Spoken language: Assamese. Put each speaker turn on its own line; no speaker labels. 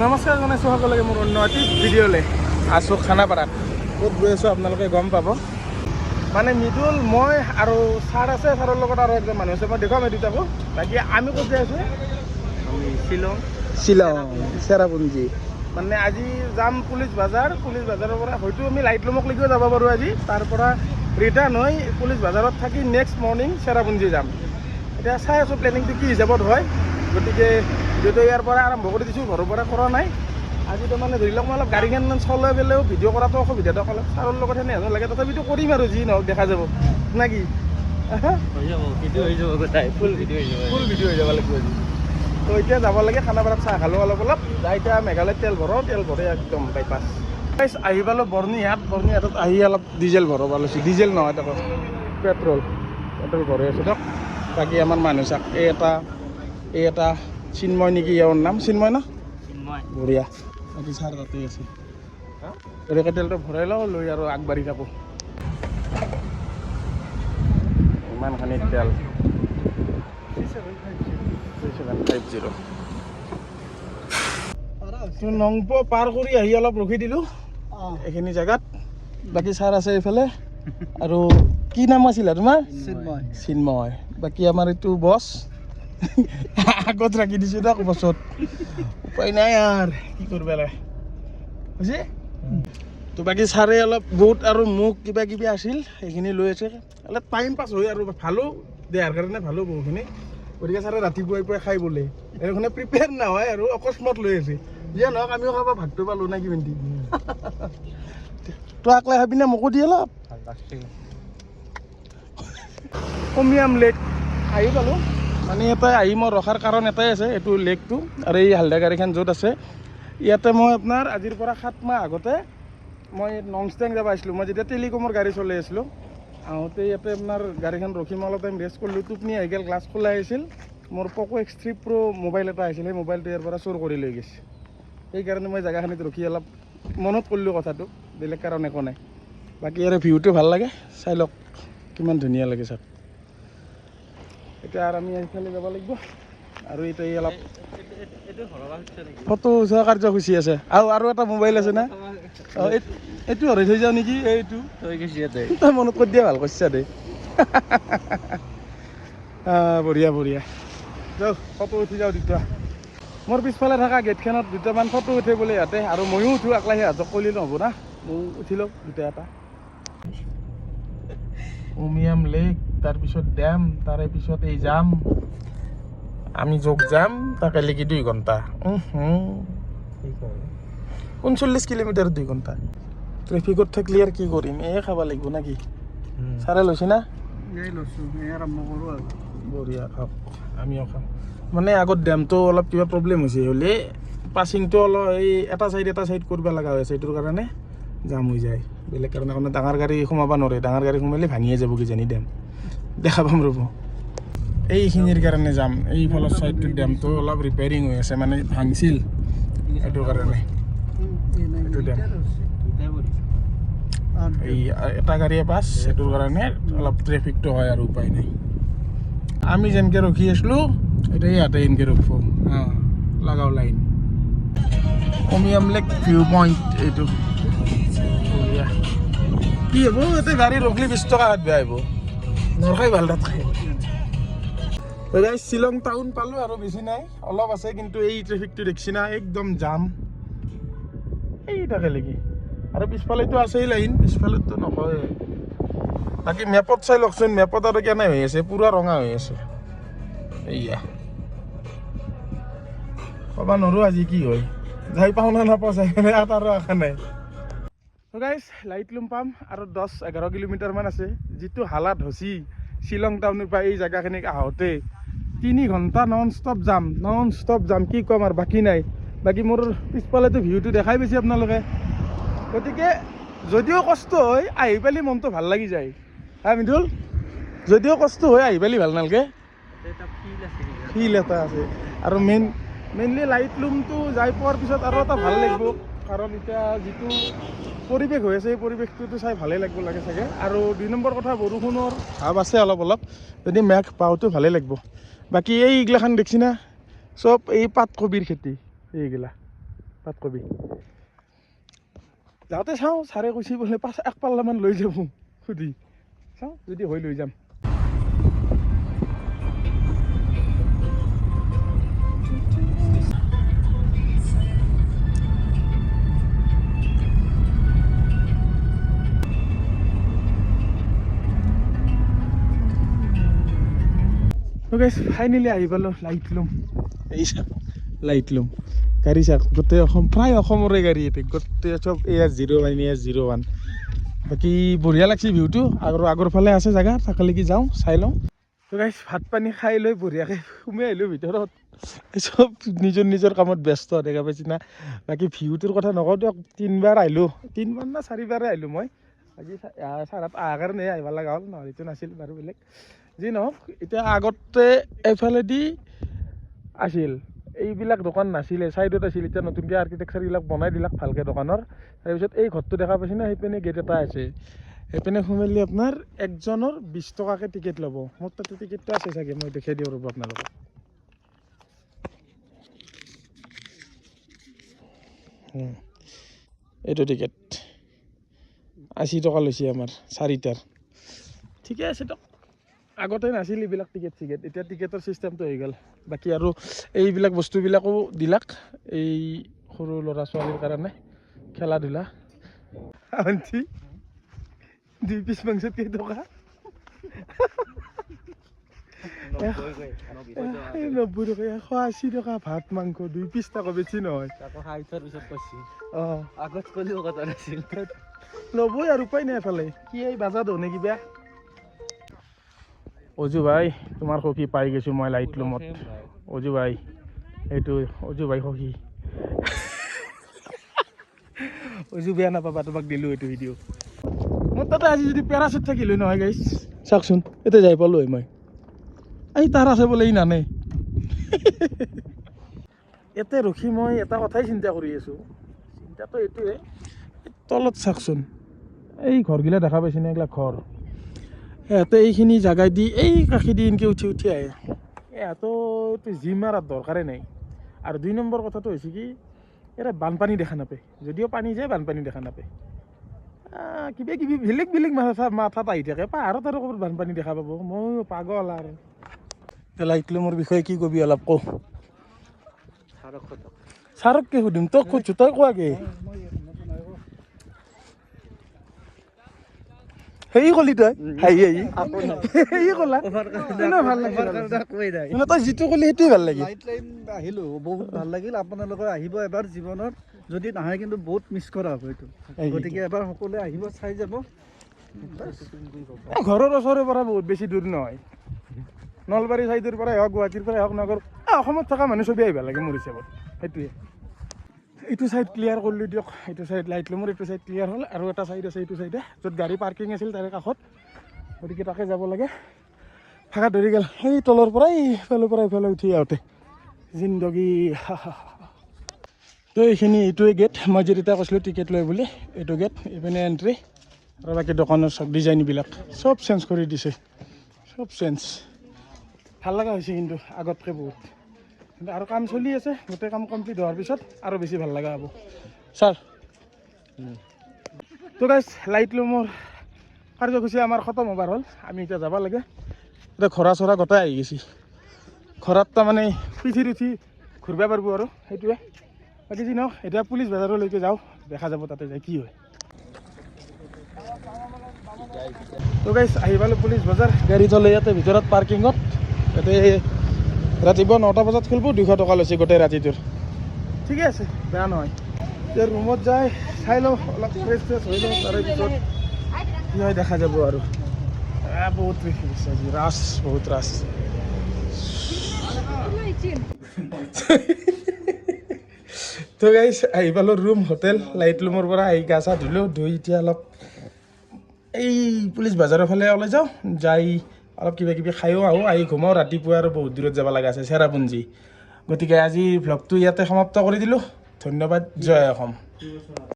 নমস্কাৰ জনাইছোঁ সকলোকে মোৰ অন্য এটি ভিডিঅ'লৈ আছোঁ খানাপাৰাত ক'ত গৈ আছোঁ আপোনালোকে গম পাব মানে মৃদুল মই আৰু ছাৰ আছে ছাৰৰ লগত আৰু একজন মানুহ আছে মই দেখুৱাম এই দুটাকো বাকী আমি ক'ত যাই আছোঁ
আমি
শ্বিলং চেৰাপুঞ্জী মানে আজি যাম পুলিচ বাজাৰৰ পৰা হয়তো আমি লাইটলুমকলৈকেও যাব পাৰোঁ আজি তাৰ পৰা ৰিটাৰ্ণ হৈ পুলিচ বাজাৰত থাকি নেক্সট মৰ্ণিং চেৰাপুঞ্জী যাম এতিয়া চাই আছোঁ প্লেনিংটো কি হিচাপত হয় গতিকে যিহেতু ইয়াৰ পৰা আৰম্ভ কৰি দিছোঁ ঘৰৰ পৰা কৰা নাই আজি তাৰমানে ধৰি লওক মই অলপ গাড়ীখন চলাই পেলাইও ভিডিঅ' কৰাটো অসুবিধাটো অলপ ছাৰৰ লগত সেনে হেনো লাগে তথাপিতো কৰিম আৰু যি নহওক দেখা যাব না কি ফুল ভিডিঅ' হৈ যাব লাগিব আজি তো এতিয়া যাব লাগে খানাপাৰাত চাহ খালোঁ অলপ যাই এতিয়া মেঘালয়ত তেল ভৰে একদম বাইপাছ আহি পালোঁ বৰ্ণিহাটত আহি অলপ ডিজেল ভৰাব লৈছোঁ ডিজেল নহয় তাকো পেট্ৰল ভৰাই আছোঁ দিয়ক বাকী আমাৰ মানুহ চাওক এই এটা চিন্ময় নেকি ইয়াৰ নাম চিন্ময় ন বঢ়িয়া বাকী ছাৰ তাতে আছে গতিকে তেলটো ভৰাই লওঁ লৈ আৰু আগবাঢ়ি থাকোঁ ইমানখিনি তেল 3750 নংপ পাৰ কৰি আহি অলপ ৰখি দিলোঁ এইখিনি জেগাত বাকী ছাৰ আছে এইফালে আৰু কি নাম আছিলে তোমাৰ চিন্ময় বাকী আমাৰ এইটো বছ আগত ৰাখি দিছোঁ তাক বছত উপায় নাই আৰু কি কৰিব লাগে বুজি তো বাকী ছাৰে অলপ বুট আৰু মুখ কিবা কিবি আছিল সেইখিনি লৈ আছে অলপ টাইম পাছ হয় আৰু ভালো দেহাৰ কাৰণে ভালো বহুখিনি গতিকে ছাৰে ৰাতিপুৱাই খাই বোলে এইখনে প্ৰিপেয়াৰ নহয় আৰু অকস্মাত লৈ আছে যিয়ে নহওক আমিও খাব ভাতটো পালোঁ না কি পিন্ধি তই আকলাই খাবি না মোকো দিয়ে অলপ কমিয়াম লেক আহি পালোঁ মানে ইয়াতে আহি মই ৰখাৰ কাৰণ এটাই আছে এইটো লেকটো আৰু এই হালধীয়া গাড়ীখন য'ত আছে ইয়াতে মই আপোনাৰ আজিৰ পৰা 7 মাহ আগতে মই নংষ্টেং যাব আহিছিলোঁ মই যেতিয়া টেলিকমৰ গাড়ী চলাই আছিলোঁ আহোঁতে ইয়াতে আপোনাৰ গাড়ীখন ৰখি মই অলপ টাইম ৰেষ্ট কৰিলোঁ টোপনি আহি গ'ল গ্লাছ খোলা আহিছিল মোৰ প'ক' X3 Pro মোবাইল এটা আহিছিল সেই মোবাইলটো ইয়াৰ পৰা চুৰ কৰি লৈ গৈছে সেইকাৰণে মই জেগাখিনিত ৰখি অলপ মনত কৰিলোঁ কথাটো বেলেগ কাৰণ একো নাই বাকী ইয়াৰে ভিউটো ভাল লাগে চাই লওক কিমান ধুনীয়া লাগে চাওক এতিয়া আৰু আমি এইফালে যাব লাগিব আৰু এতিয়া অলপ ফটো উঠোৱা কাৰ্যসূচী আছে আৰু এটা মোবাইল আছে না এইটো হৰাই থৈ যাওঁ নেকি এইটো তই মনত কৰি দিয়া ভাল কৰিছা দেই বঢ়িয়া যাওঁ ফটো উঠি যাওঁ দুটা মোৰ পিছফালে থকা গেটখনত দুটামান ফটো উঠে বোলে ইয়াতে আৰু ময়ো উঠোঁ আকলাই সিহঁতক ক'লি নহ'ব না ময়ো উঠি লওক দুটা এটা উমিয়াম লেক তাৰপিছত ডেম তাৰে পিছত এই যাম আমি যোগ যাম তাকে লেকি 2 ঘণ্টা 39 কিলোমিটাৰ 2 ঘণ্টা ট্ৰেফিকত থাকিলে আৰু কি কৰিম খাব লাগিব নাকি ছাৰে লৈছে না বঢ়িয়া খাওক আমিও খাম মানে আগত ডেমটো অলপ কিবা প্ৰব্লেম হৈছে হ'লে পাছিংটো অলপ এই এটা চাইড কৰিব লগা হৈ আছে এইটোৰ কাৰণে জাম হৈ যায় বেলেগ কাৰণে কোনো ডাঙৰ গাড়ী সোমাব নোৱাৰে ডাঙৰ গাড়ী সোমালে ভাঙিয়ে যাব কিজানি ডেম দেখা পাম ৰ'ব এইখিনিৰ কাৰণে যাম এইফালৰ চাইডটোৰ ডেমটো অলপ ৰিপেয়াৰিং হৈ আছে মানে ভাঙিছিল এইটোৰ কাৰণে এইটো ডেম এই এটা গাড়ীয়ে পাছ সেইটোৰ কাৰণে অলপ ট্ৰেফিকটো হয় আৰু উপায় নাই আমি যেনেকৈ ৰখি আছিলোঁ এতিয়া ইয়াতে এনেকৈ ৰখিব লগাও line Umiam lake view point এইটো কি হ'ব ইয়াতে গাড়ী ৰখিলে 20 টকা হাত বেয়া হ'ব নৰখাই ভাল তাত শ্বিলং টাউন পালোঁ আৰু বেছি নাই অলপ আছে কিন্তু এই ট্ৰেফিকটো দেখছি না একদম জাম এই থাকে নেকি আৰু পিছফালেতো আছেই লাইন পিছফালেতো নকয় বাকী মেপত চাই লওকচোন মেপত আৰু কেনে হৈ আছে পূৰা ৰঙা হৈ আছে এইয়া ক'ব নোৱাৰোঁ আজি কি হয় যাই পাওঁ না নাপাওঁ চাই কেনে আৰু আশা নাই গাইজ লাইটলুম পাম আৰু 10-11 কিলোমিটাৰমান আছে যিটো হালাত হৈছি শ্বিলং টাউনৰ পৰা এই জেগাখিনিক আহোঁতে 3 ঘণ্টা নন ষ্টপ যাম কি ক'ম আৰু বাকী নাই বাকী মোৰ পিছফালেতো ভিউটো দেখাই পাইছে আপোনালোকে গতিকে যদিও কষ্ট হয় আহি পালি মনটো ভাল লাগি যায় মৃদুল যদিও কষ্ট হয় আহি পালি ভাল নালাগে ফিল এটা আছে আৰু মেইনলি লাইটলুমটো যাই পোৱাৰ পিছত আৰু এটা ভাল লাগিব কাৰণ এতিয়া যিটো পৰিৱেশ হৈ আছে এই পৰিৱেশটোতো চাই ভালেই লাগিব লাগে চাগে আৰু 2 নম্বৰ কথা বৰষুণৰ ভাৱ আছে অলপ যদি মেঘ পাওঁতো ভালেই লাগিব বাকী এইগিলাখান দেখছি না চব এই পাতকবিৰ খেতি এইগিলা পাত কবি যাওঁতে চাওঁ ছাৰে কৈছে বোলে 1 পাল্লামান লৈ যাব সুধি চাওঁ যদি হৈ লৈ যাম। ফাইনেলি আহি পালোঁ লাইটলুম। এই চাওক লাইটলুম গাড়ী চাওক গোটেই অসম প্ৰায় অসমৰে গাড়ী ইয়াতে গোটেই চব AS01 AS01 বাকী বঢ়িয়া লাগছে ভিউটো আৰু আগৰ ফালে আছে জেগা তাকলৈকে যাওঁ চাই লওঁ। তো গাইছ ভাত পানী খাই লৈ বঢ়িয়াকৈ সোমাই আহিলোঁ ভিতৰত চব নিজৰ নিজৰ কামত ব্যস্ত দেখা পাইছি না। বাকী ভিউটোৰ কথা নকওঁ দিয়ক 3বাৰ আহিলোঁ 3বাৰ না 4বাৰে আহিলোঁ মই আজি চাৰাত অহাৰ কাৰণে আহিব লগা হ'ল নহ'লেতো নাছিল বাৰু বেলেগ যি নহওক। এতিয়া আগতে এইফালেদি আছিল এইবিলাক দোকান নাছিলে ছাইডত আছিল এতিয়া নতুনকৈ আৰ্কিটেকচাৰবিলাক বনাই দিলাক ভালকৈ দোকানৰ। তাৰপিছত এই ঘৰটো দেখা পাইছে না সেইপিনে গেট এটা আছে সেইপিনে সোমালি আপোনাৰ একজনৰ 20 টকাকৈ টিকেট ল'ব। মোৰ তাতে টিকেটটো আছে চাগে মই দেখাই দিওঁ ৰ'ব আপোনালোকক। এইটো টিকেট 80 টকা লৈছে আমাৰ 4টাৰ। ঠিকে আছে দিয়ক আগতে নাছিল এইবিলাক টিকেট চিকেট এতিয়া টিকেটৰ চিষ্টেমটো হৈ গ'ল। বাকী আৰু এইবিলাক বস্তুবিলাকো দিলাক এই সৰু ল'ৰা ছোৱালীৰ কাৰণে খেলা ধূলা। আনছি 2 পিচ মাংসত কেই টকা 90 টকা 180 টকা ভাত মাংস 2 পিচ টকা বেছি নহয় আগত কলিও কথা নাছিল ল'বই আৰু উপায় নাই এফালে কি এই বাজাত হনে কিবা। অজু ভাই তোমাৰ সখী পাই গৈছোঁ মই লাইটলুমত। অজু ভাই এইটো অজু ভাই সখী অজু বেয়া নাপাবা তোমাক দিলোঁ এইটো ভিডিঅ'। মোৰ তাতে আজি যদি পেৰাচুট থাকিলোঁ নহয় গাইছ চাওকচোন এতিয়া যাই পালোঁ মই এই তাৰ আছে বোলে ই নানে ইয়াতে ৰখি মই এটা কথাই চিন্তা কৰি আছোঁ। চিন্তাটো এইটোৱে তলত চাওকচোন এই ঘৰগিলা দেখা পাইছে নে এইগিলা ঘৰ ইহঁতে এইখিনি জাগাই দি এই কাষেদি এনেকৈ উঠি আহে ইহঁততো জিম মাৰাৰ দৰকাৰেই নাই। আৰু 2 নম্বৰ কথাটো হৈছে কি ইয়াতে বানপানী দেখা নাপায় যদিও পানী যায় বানপানী দেখা নাপায় কিবা কিবি বেলেগ বেলেগ মাথাত আহি থাকে পাহাৰত আৰু ক'ৰবাত বানপানী দেখা পাব মই পাগল আৰু। লাইটলুমৰ বিষয়ে কি কবি অলপ কওঁ ছাৰককে সুধিম তোক সুধছোঁ তই কোৱাকে সেই কলি তই সেই কলা ভাল লাগিল তই যিটো কলি সেইটোৱে ভাল লাগিল।
আহিলোঁ বহুত ভাল লাগিল আপোনালোকে আহিব এবাৰ জীৱনত যদি নাহে কিন্তু বহুত মিছ কৰা হ'ব এইটো গতিকে এবাৰ সকলোৱে আহিব চাই যাব।
ঘৰৰ ওচৰৰ পৰা বহুত বেছি দূৰ নহয় নলবাৰী চাইডৰ পৰাই হওক গুৱাহাটীৰ পৰাই হওক নগৰ অসমত থকা মানুহ চবেই আহিব লাগে মোৰ হিচাপত সেইটোৱে। এইটো চাইড ক্লিয়াৰ কৰিলোঁ দিয়ক এইটো চাইড লাইটলুমৰ এইটো চাইড ক্লিয়াৰ হ'ল আৰু এটা চাইড আছে এইটো চাইডে য'ত গাড়ী পাৰ্কিং আছিল তাৰে কাষত গতিকে তাকে যাব লাগে। ভাগা ধৰি গ'ল সেই তলৰ পৰাই ইফালৰ পৰা ইফালে উঠি আহোঁতে জিন্দগী। তো এইখিনি এইটোৱে গেট মই যেতিয়া কৈছিলোঁ টিকেট লয় বুলি এইটো গেট ইপিনে এণ্ট্ৰি আৰু বাকী দোকানৰ চব ডিজাইনবিলাক চব চেঞ্জ কৰি দিছে চব চেঞ্জ ভাল লগা হৈছে কিন্তু আগতকৈ বহুত কিন্তু আৰু কাম চলি আছে গোটেই কাম কমপ্লিট হোৱাৰ পিছত আৰু বেছি ভাল লগা হ'ব ছাৰ। তো গাইছ লাইটলুমৰ কাৰ্যসূচী আমাৰ খতম হ'বৰ হ'ল আমি এতিয়া যাব লাগে। এতিয়া ঘোঁৰা চৰা গোটাই আহি গৈছে ঘৰত তাৰমানে পিঠিত উঠি ঘূৰিব পাৰিব আৰু সেইটোৱে। বাকী যি নহওক এতিয়া পুলিচ বজাৰলৈকে যাওঁ দেখা যাব তাতে যায় কি হয়। তো গাইছ আহি পালোঁ পুলিচ বজাৰ গাড়ী থ'লে ইয়াতে ভিতৰত পাৰ্কিঙত ইয়াতে ৰাতিপুৱা 9টা বজাত খুলিব 200 টকা লৈছে গোটেই ৰাতিটোৰ ঠিকে আছে বেয়া নহয়। এতিয়া ৰুমত যাই চাই লওঁ অলপ ফ্ৰেছ হৈ লওঁ তাৰে পিছত কি হয় দেখা যাব আৰু বহুত ট্ৰেফিক আছে আজি ৰাছ বহুত ৰাছ। তো গাইছ আহি পালোঁ ৰুম হোটেল লাইটলুমৰ পৰা আহি গা চা ধুলোঁ ধুই এতিয়া অলপ এই পুলিচ বজাৰৰ ফালে ওলাই যাওঁ যাই অলপ কিবা কিবি খায়ো আহোঁ আহি ঘুমাওঁ ৰাতিপুৱা আৰু বহুত দূৰত যাব লগা আছে চেৰাপুঞ্জী। গতিকে আজি ভ্লগটো ইয়াতে সমাপ্ত কৰি দিলোঁ ধন্যবাদ জয় অসম।